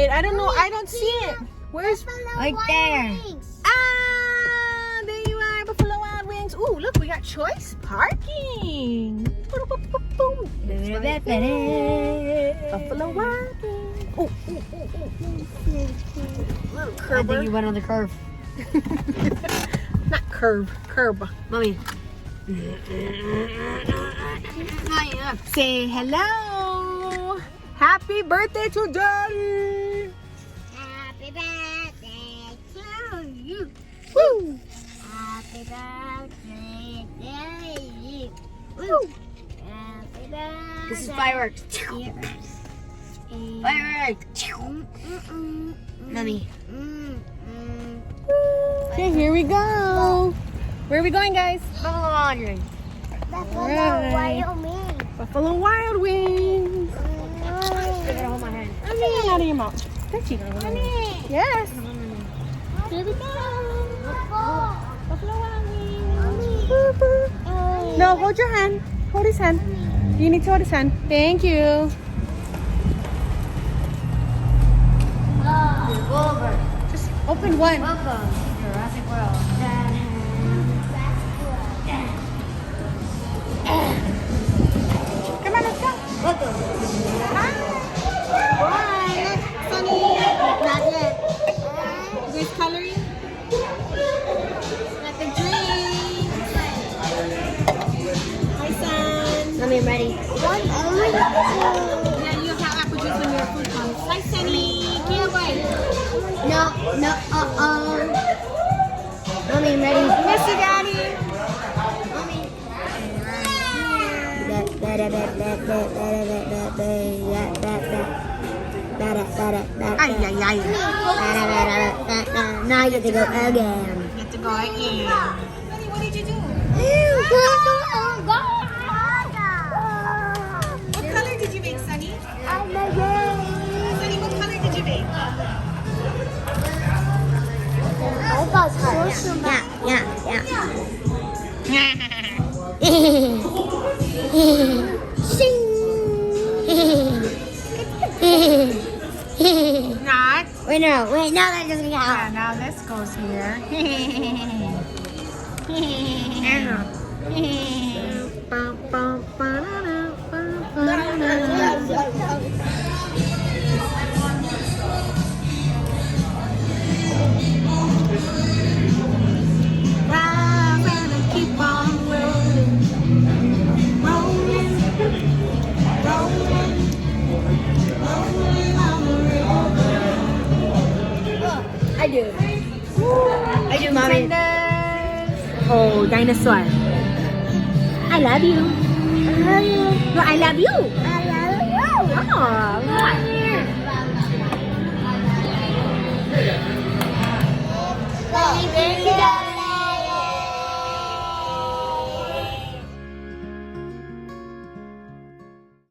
wait. I don't know. I don't see it. Where's... Right there. Ah, there you are, Buffalo Wild Wings. Ooh, look, we got choice parking. Boom, boom, boom, boom. Right there. Buffalo Wild Wings. Oh, little curve. I think you went on the curve. Not curve, curb. Mommy. Say hello. Happy birthday to Daddy. Happy birthday to you. Woo. Happy birthday to you. Woo. Happy birthday. This is fireworks. Fireworks. Mommy. Okay, here we go. Where are we going, guys? Buffalo Wild Wings. Buffalo Right. Wyoming. Buffalo Wild Wings. You're gonna hold my hand. Get it out of your mouth. There you go. Yes. Here we go. Buffalo Wild Wings. No, hold your hand. Hold his hand. You need to hold his hand. Thank you. Go over. Just open one. Welcome to Jurassic World. Come on, let's go. Welcome. Hi. Sunny. Not yet. You guys coloring? Got the drinks. Hi, son. Mommy, I'm ready. Yeah, you have apple juice when your food comes. Hi, Sunny. Get away. No. Mommy, I'm ready. Miss you, Daddy. Ay, ay, ay. Now you have to go again. You have to go again. Daddy, what did you do? What color did you make, Sunny? Sunny, what color did you make? Not. Wait, no, that doesn't Yeah, count. now this goes here. Keep on rolling, rolling, rolling, rolling on the river. I do. I do, Mommy. Oh, dinosaur. I love you. No, I love you. Oh,